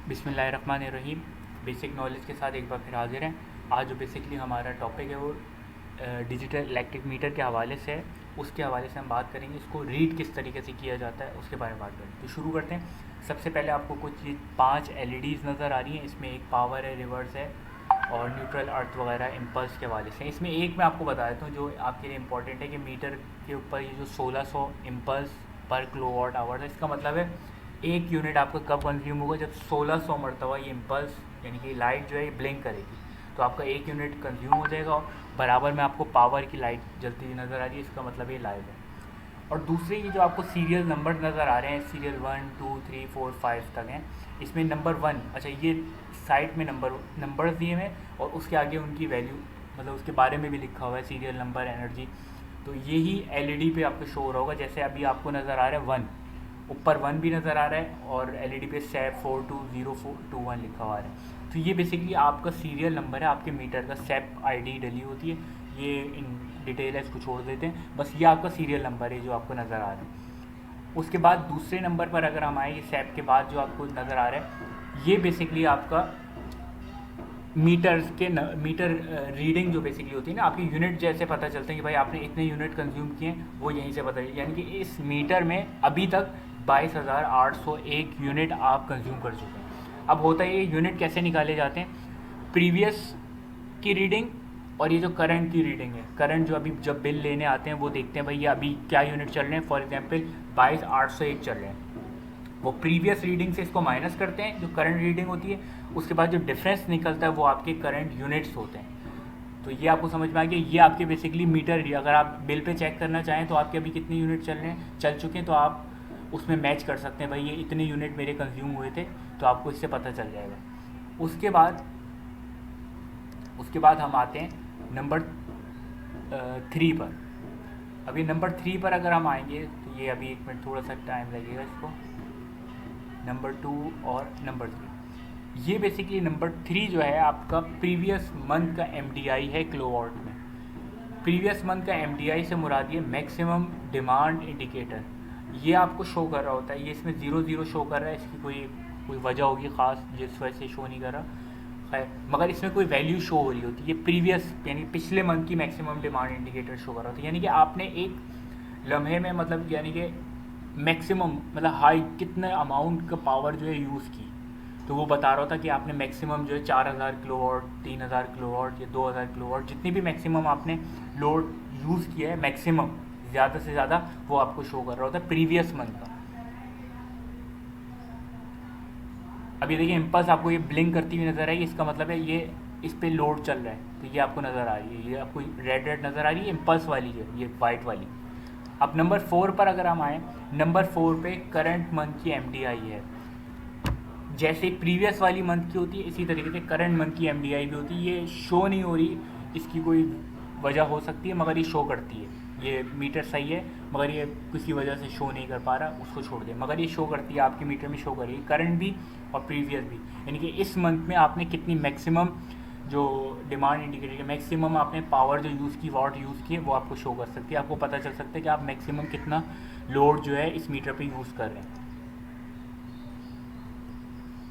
बिस्मिल्लाहिर्रहमानिर्रहीम। Basic knowledge के साथ एक बार फिर हाजिर हैं। आज जो बेसिकली हमारा टॉपिक है वो डिजिटल इलेक्ट्रिक मीटर के हवाले से है। उसके हवाले से हम बात करेंगे, इसको रीड किस तरीके से किया जाता है उसके बारे में बात करेंगे। तो शुरू करते हैं। सबसे पहले आपको कुछ 5 LEDs नज़र आ रही हैं। इसमें एक पावर है, रिवर्स है और न्यूट्रल, अर्थ वगैरह इम्पल्स के हवाले से। इसमें एक मैं आपको बता देता हूँ जो आपके लिए इम्पॉर्टेंट है कि मीटर के ऊपर ये जो 1600 इम्पल्स पर किलोवाट आवर है, इसका मतलब है एक यूनिट आपका कब कंज्यूम होगा, जब 1600 मरतबा ये इम्पल्स यानी कि लाइट जो है ये ब्लिंक करेगी, तो आपका एक यूनिट कंज्यूम हो जाएगा। और बराबर में आपको पावर की लाइट जलती हुई नज़र आ रही है, इसका मतलब ये लाइव है। और दूसरे ये जो आपको सीरियल नंबर नज़र आ रहे हैं, सीरियल 1 2 3 4 5 तक हैं। इसमें नंबर 1, अच्छा ये साइड में नंबर दिए हुए हैं और उसके आगे उनकी वैल्यू, मतलब उसके बारे में भी लिखा हुआ है, सीरियल नंबर, एनर्जी। तो यही LED पे आपको शो हो रहा होगा। जैसे अभी आपको नज़र आ रहा है 1, ऊपर 1 भी नज़र आ रहा है और LED पे SAP 420421 लिखा हुआ है। तो ये बेसिकली आपका सीरियल नंबर है आपके मीटर का। SAP ID डली होती है, ये इन डिटेल है, इसको छोड़ देते हैं। बस ये आपका सीरियल नंबर है जो आपको नज़र आ रहा है। उसके बाद दूसरे नंबर पर अगर हम आए, ये SAP के बाद जो आपको नज़र आ रहा है, ये बेसिकली आपका मीटर रीडिंग जो बेसिकली होती है ना, आपकी यूनिट जैसे पता चलते हैं कि भाई आपने इतने यूनिट कंज्यूम किए हैं, वो यहीं से पता चले। यानी कि इस मीटर में अभी तक 22,801 यूनिट आप कंज्यूम कर चुके हैं। अब होता है ये यूनिट कैसे निकाले जाते हैं, प्रीवियस की रीडिंग और ये जो करंट की रीडिंग है। करंट जो अभी जब बिल लेने आते हैं वो देखते हैं भाई ये अभी क्या यूनिट चल रहे हैं। फॉर एग्जांपल 22,801 चल रहे हैं, वो प्रीवियस रीडिंग से इसको माइनस करते हैं जो करंट रीडिंग होती है। उसके बाद जो डिफरेंस निकलता है वो आपके करंट यूनिट्स होते हैं। तो ये आपको समझ में आ गया, ये आपके बेसिकली मीटर। अगर आप बिल पे चेक करना चाहें तो आपके अभी कितने यूनिट चल चुके हैं, तो आप उसमें मैच कर सकते हैं भाई ये इतने यूनिट मेरे कंज्यूम हुए थे, तो आपको इससे पता चल जाएगा। उसके बाद हम आते हैं नंबर 3 पर। अभी नंबर 3 पर अगर हम आएंगे तो ये अभी 1 मिनट थोड़ा सा टाइम लगेगा इसको। नंबर 2 और नंबर 3, ये बेसिकली नंबर 3 जो है आपका प्रीवियस मंथ का MDI है किलोवाट में। प्रीवियस मंथ का MDI से मुराद ये मैक्सिमम डिमांड इंडिकेटर, ये आपको शो कर रहा होता है। ये इसमें 00 शो कर रहा है, इसकी कोई वजह होगी ख़ास जिस वजह से शो नहीं कर रहा, खैर, मगर इसमें कोई वैल्यू शो हो रही होती है। ये प्रीवियस यानी पिछले मंथ की मैक्सिमम डिमांड इंडिकेटर शो कर रहा होता है। यानी कि आपने एक लम्हे में, मतलब यानी कि मैक्सिमम मतलब हाई कितने अमाउंट का पावर जो है यूज़ की, तो वो बता रहा था कि आपने मैक्सिमम जो है 4000 किलोवाट, 3000 किलोवाट या 2000 किलोवाट, जितनी भी मैक्सिमम आपने लोड यूज़ किया है, मैक्सिमम ज़्यादा से ज़्यादा, वो आपको शो कर रहा होता है प्रीवियस मंथ का। अभी देखिए इम्पल्स आपको ये ब्लिंक करती हुई नज़र आई, इसका मतलब है ये इस पे लोड चल रहा है, तो ये आपको नज़र आ रही है, ये आपको रेड नज़र आ रही है इम्पल्स वाली है, ये वाइट वाली। अब नंबर 4 पर अगर हम आएँ, नंबर 4 पे करंट मंथ की MDI है। जैसे प्रीवियस वाली मंथ की होती है, इसी तरीके से करंट मंथ की MDI भी होती है। ये शो नहीं हो रही, इसकी कोई वजह हो सकती है, मगर ये शो करती है। ये मीटर सही है मगर ये किसी वजह से शो नहीं कर पा रहा, उसको छोड़ दें, मगर ये शो करती है, आपके मीटर में शो कर रही है करंट भी और प्रीवियस भी। यानी कि इस मंथ में आपने कितनी मैक्सिमम जो डिमांड इंडिकेटर है, मैक्सिमम आपने पावर जो यूज़ की, वाट यूज़ की है, वो आपको शो कर सकती है। आपको पता चल सकता है कि आप मैक्सिमम कितना लोड जो है इस मीटर पे यूज़ कर रहे हैं।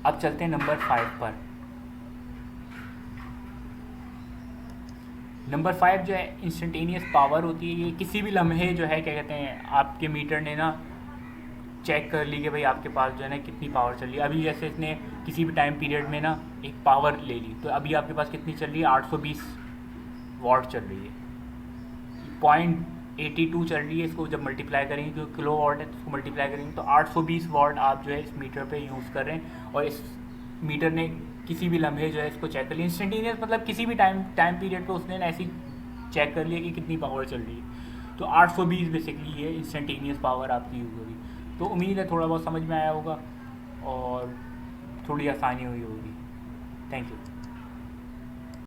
अब चलते हैं नंबर 5 पर। नंबर 5 जो है इंस्टेंटेनियस पावर होती है। ये किसी भी लम्हे जो है क्या कहते हैं, आपके मीटर ने ना चेक कर ली कि भाई आपके पास जो है ना कितनी पावर चल रही है। अभी जैसे इसने किसी भी टाइम पीरियड में ना एक पावर ले ली, तो अभी आपके पास कितनी चल रही है, 820 वाट चल रही है। 0.82 चल रही है, इसको जब मल्टीप्लाई करेंगे, जो किलो वाट है तो उसको मल्टीप्लाई करेंगे, तो 820 वाट आप जो है इस मीटर पे यूज़ कर रहे हैं। और इस मीटर ने किसी भी लम्हे जो है इसको चेक कर लिया, इंस्टेंटेनियस मतलब किसी भी टाइम पीरियड पे उसने ना ऐसी चेक कर लिया कि कितनी पावर चल रही है। तो 820 बेसिकली ये इंस्टेंटेनियस पावर आपकी यूज़ होगी। तो उम्मीद है थोड़ा बहुत समझ में आया होगा और थोड़ी आसानी हुई होगी। Thank you.